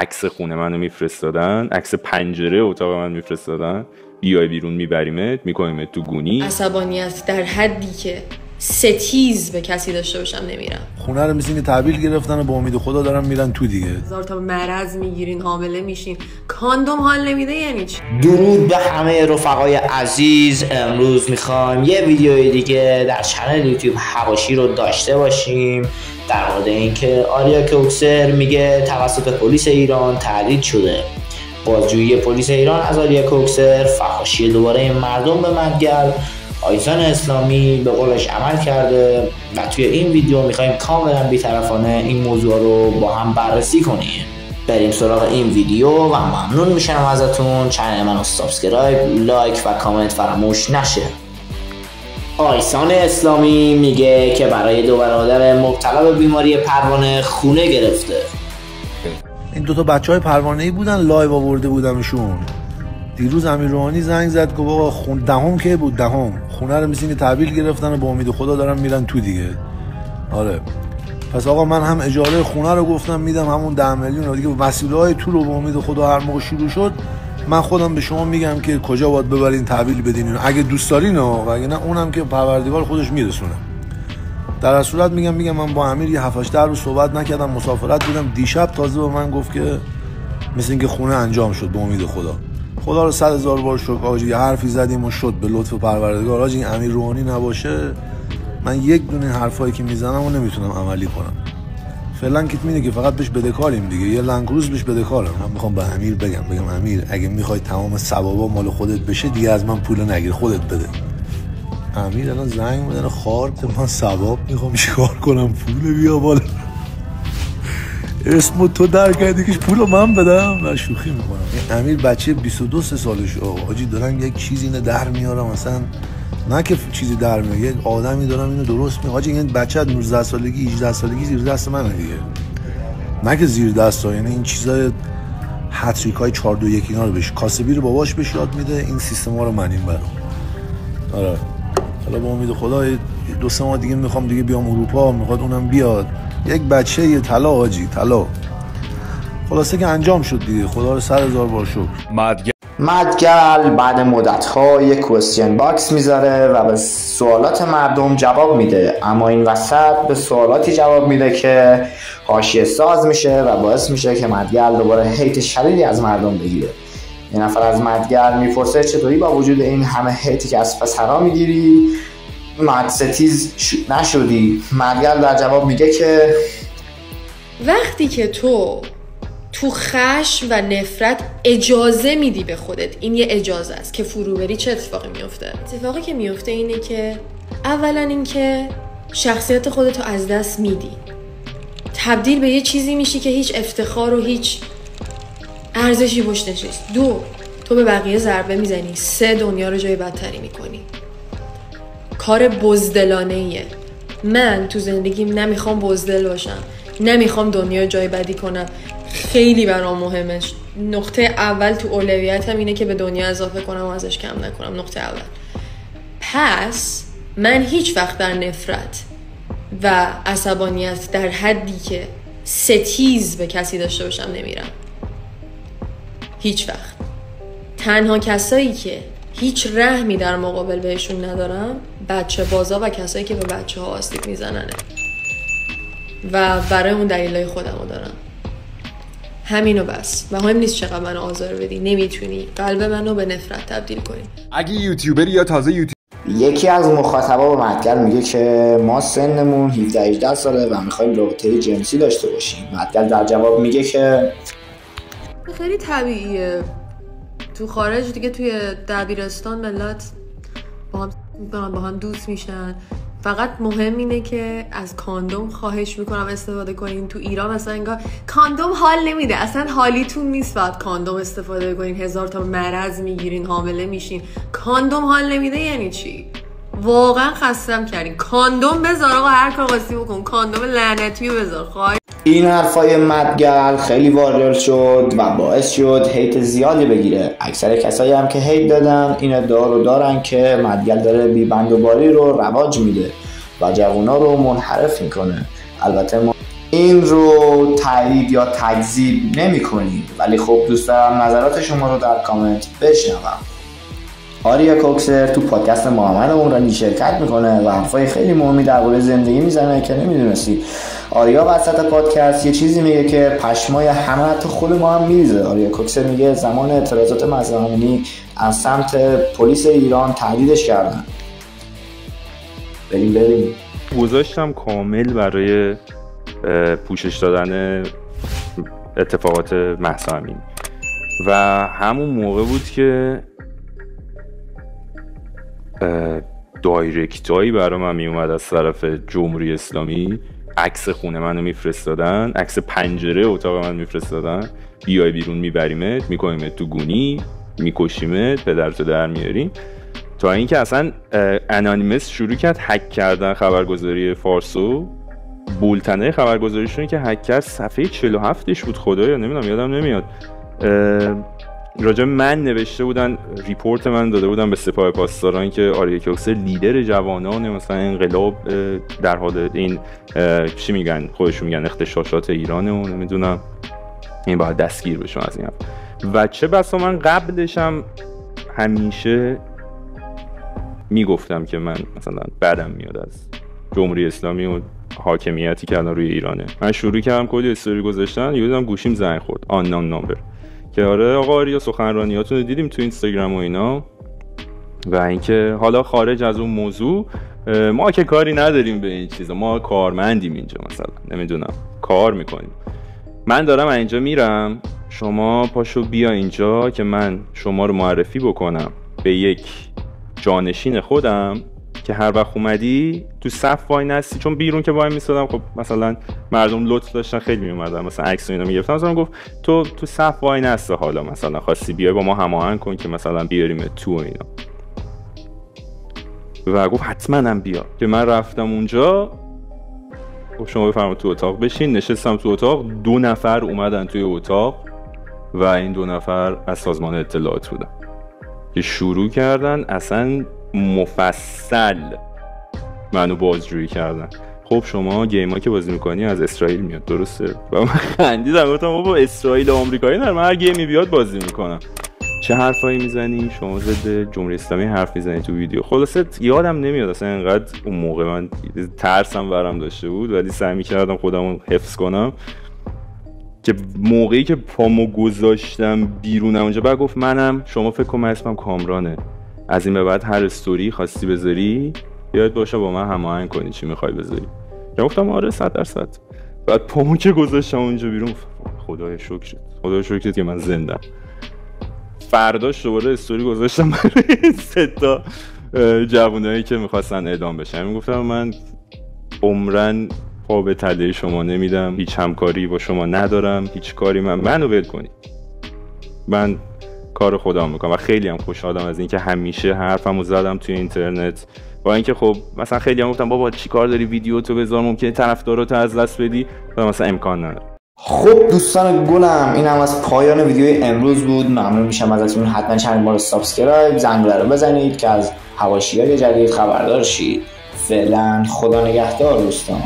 عکس خونه منو میفرستادن، عکس پنجره اتاق من میفرستادن، بیای بیرون میبریمت میکنیمت تو گونی. عصبانیت در حدی که ستیز به کسی داشته باشم نمیرم. خونه رو مثل اینکه تحویل گرفتن و با امید خدا دارن میرن تو دیگه. هزار تا مرض میگیرین، حامله میشین، کاندوم حال نمیده یعنی چی؟ درود به همه رفقای عزیز. امروز میخوایم یه ویدیوی دیگه در چنل یوتیوب حواشی رو داشته باشیم در مورد اینکه آریا کوکسر میگه توسط پلیس ایران تهدید شده. بازجویی پلیس ایران از آریا کوکسر، فحاشی دوباره مردم به مدگل، آیسان اسلامی به قولش عمل کرده و توی این ویدیو میخوایم کاملا بی‌طرفانه این موضوع رو با هم بررسی کنیم. بریم سراغ این ویدیو و ممنون میشم ازتون چنل منو سابسکرایب، لایک و کامنت فراموش نشه. آیسان اسلامی میگه که برای دو برادر مبتلا به بیماری پروانه خونه گرفته. این دوتا بچهای پروانه‌ای بودن، لایو آورده بودمشون. دیروز امیر روحانی زنگ زد که بابا دهم که بود، دهم خونه رو مثل اینکه تحویل گرفتن و با امید خدا دارن میرن تو دیگه. آره پس آقا من هم اجاره خونه رو گفتم میدم، همون 10 میلیون رو دیگه. وسیله‌های تو رو با امید خدا هر موقع شروع شد من خودم به شما میگم که کجا باید ببرین تحویل بدین اگه دوست دارین، و اگه نه اونم که پروردگار خودش میرسونه. در اصل صورت میگم من با امیر یه 7-8 روز صحبت نکردم، مسافرت بودم. دیشب تازه به من گفت که مثل اینکه خونه انجام شد به امید خدا. خدا رو 100,000 بار شکر آجی. یه حرفی زدیم و شد به لطف پروردگار. آجی امیر روحانی نباشه من یک دونه حرفایی که میزنم و نمیتونم عملی کنم. فعلا که میگه که فقط بهش بدهکاریم دیگه، یه لنگروز بهش بدهکارم. من میخوام به امیر بگم امیر اگه میخوای تمام ثوابا مال خودت بشه دیگه از من پول نگیر، خودت بده. امیر الان زنگ میزنه خار کن، من ثواب میخوام چیکار کنم؟ پول بیا بالا. اسمو تو در کردی که پولو من بدم؟ من شوخی میکنم. امیر بچه 22 سالش آجی دارن یک چیزی اینو در میارم، مثلا نه که چیزی در میاره، یک آدمی دارم اینو درست میگم. آجی این بچه 19 سالگی 18 سالگی زیر دست منه دیگه، نه که زیر دست ها. یعنی این چیزای هتریکای 4-2-1 اینا رو بهش کاسبی رو باباش بهش یاد میده، این سیستما رو من این برام. آره حالا با امید خدا 2-3 ماه دیگه میخوام دیگه بیام اروپا، میخواد اونم بیاد. یک بچه یه طلا آجی طلا. خلاصه که انجام شد دیگه، خدا رو 100,000 بار شکر. مدگل بعد مدت‌ها یک کوئسچن باکس میذاره و به سوالات مردم جواب میده، اما این وسط به سوالاتی جواب میده که حاشیه ساز میشه و باعث میشه که مدگل دوباره هیت شدیدی از مردم بگیره. یه نفر از مدگل میپرسه چطوری با وجود این همه هیتی که از پسرا میگیری ستیز نشدی؟ مدگل در جواب میگه که وقتی که تو خشم و نفرت اجازه میدی به خودت، این یه اجازه است که فرو بری، چه اتفاقی میفته؟ اتفاقی که میفته اینه که اولا اینکه شخصیت خودتو از دست میدی، تبدیل به یه چیزی میشی که هیچ افتخار و هیچ ارزشی پشتش نیست. 2 تو به بقیه ضربه میزنی. 3 دنیا رو جای بدتری میکنی. کار بزدلانه ایه. من تو زندگیم نمیخوام بزدل باشم، نمیخوام دنیا جای بدی کنم. خیلی برام مهمه. نقطه اول تو اولویتم اینه که به دنیا اضافه کنم و ازش کم نکنم. نقطه اول. پس من هیچ وقت در نفرت و عصبانیت در حدی که ستیز به کسی داشته باشم نمیرم. هیچ وقت. تنها کسایی که هیچ رحمی در مقابل بهشون ندارم بچه بازا و کسایی که به بچه ها آسیب میزننه و برای اون دلیلای خودمو دارم. همینو بس. و مهم نیست چقدر منو آزار بدی، نمیتونی قلب منو به نفرت تبدیل کنی. اگه یوتیوبری یا تازه یکی از مخاطبا به مدگل میگه که ما سنمون 17-18 ساله و میخوایم رابطه جنسی داشته باشیم. مدگل در جواب میگه که خیلی طبیعیه. تو خارج دیگه توی دبیرستان ملت با هم دوست میشن. فقط مهم اینه که از کاندوم خواهش میکنم استفاده کنین. تو ایران مثلا انگار کاندوم حال نمیده، اصلا حالیتون نیست بعد کاندوم استفاده کنین، 1000 تا مرض میگیرین، حامله میشین. کاندوم حال نمیده یعنی چی؟ واقعا خستم کردین. کاندوم بذار آقا، هر کار قصدی بکن، کاندوم لعنتیو بذار. این حرفای مدگل خیلی وایرال شد و باعث شد هیت زیادی بگیره. اکثر کسایی هم که هیت دادن این ادعا رو دارن که مدگل داره بیبند و باری رو رواج میده و جوونا رو منحرف میکنه. البته این رو تایید یا تکذیب نمی‌کنیم، ولی خب دوست دارم نظرات شما رو در کامنت بشنوم. آریا کوکسر تو پادکست محمد عمرانی شرکت میکنه و حرفای خیلی مهمی درباره زندگی میزنه که نمیدونستی. آریا وسط پادکست یه چیزی میگه که پشمای همه حتی خود ما هم میریزه. آریا کوکسر میگه زمان اعتراضات مهسا امینی از سمت پلیس ایران تهدیدش کردن. بریم گذاشتم کامل برای پوشش دادن اتفاقات مهسا امینی و همون موقع بود که دایرکتایی برای من می اومد از طرف جمهوری اسلامی، عکس خونه منو میفرستادن، عکس پنجره اتاق من میفرستادن، بیای بیرون میبریمت، میکنیمت تو گونی، میکشیمت، پدرتو در میاریم. تا اینکه اصلا انانیمس شروع کرد هک کردن خبرگزاری فارسو. بولتنه خبرگزاریشون که هک کرد صفحه 47ش بود، خدایا نمیدونم یادم نمیاد، راجع من نوشته بودن، ریپورت من داده بودن به سپاه پاسداران که آریا کوکسر لیدر جوانان مثلا انقلاب در حال این چی میگن خودشون میگن اغتشاشات ایرانه و نمیدونم این باید دستگیر بشون از این حرف. و چه بسا من قبلشم همیشه میگفتم که من مثلا بدم میاد از جمهوری اسلامی و حاکمیتی که الان روی ایرانه. من شروع کردم کلی استوری گذاشتن، یادم گوشیم زنگ خورد، آننون نامبر، که آره آقا آریا سخنرانیاتون رو دیدیم تو اینستاگرام و اینا، و اینکه حالا خارج از اون موضوع ما که کاری نداریم به این چیزا، ما کارمندیم اینجا، مثلا نمیدونم کار میکنیم، من دارم اینجا میرم، شما پاشو بیا اینجا که من شما رو معرفی بکنم به یک جانشین خودم که هر وقت اومدی تو صف وای نستی. چون بیرون که وای میسادم خب مثلا مردم لطف داشتن خیلی میومدن مثلا عکس و اینا میگرفتن، مثلا گفت تو صف وای نسته، حالا مثلا خواستی بیای با ما هماهنگ کن که مثلا بیاریم تو اینا. و گفت حتما هم بیا. که من رفتم اونجا، خب شما بفرمایید تو اتاق بشین. نشستم تو اتاق، 2 نفر اومدن توی اتاق و این 2 نفر از سازمان اطلاعات بودن که شروع کردن اصلا مفصل منو بازجویی کردن. خب شما گیما که بازی میکنی از اسرائیل میاد، درسته؟ و من خندیدم گفتم بابا اسرائیل و آمریکایی نه، من هر گیمی بیاد بازی میکنم. چه حرفایی میزنی شما؟ ضد جمهوری اسلامی حرف میزنی تو ویدیو. خلاصه یادم نمیاد اصلا انقدر اون موقع من ترسم برام داشته بود، ولی سعی میکردم خودمو حفظ کنم که موقعی که پامو گذاشتم بیرون اونجا بعد گفت منم، شما فکر کنم اسمم کامرانه، از این به بعد هر استوری خواستی بذاری یاد باشه با من هماهنگ کنی چی میخوای بذاری. گفتم آره 100%. بعد پامو که گذاشتم اونجا بیرون، خدای شکرت که من زنده. فرداش دوباره استوری گذاشتم برای 3 تا جوونایی که میخواستن اعدام بشن. میگفتم من عمرن پا به تله شما نمیدم، هیچ همکاری با شما ندارم، هیچ کاری منو ول کنید، من کار خودم میکنم. و خیلی هم خوشحالم از اینکه همیشه حرفمو زدم توی اینترنت، با اینکه خب مثلا خیلی هم گفتم بابا چی کار داری ویدیو تو بذار ممکنه طرفداراتو از دست بدی، و مثلا امکان نداره. خب دوستان گلم، این هم از پایان ویدیو امروز بود. ممنون میشم ازتون، حتما چنل ما رو سابسکرایب، زنگوله رو بزنید که از حواشی‌های جدید خبردار شید. فعلا خدا نگهدار دوستان.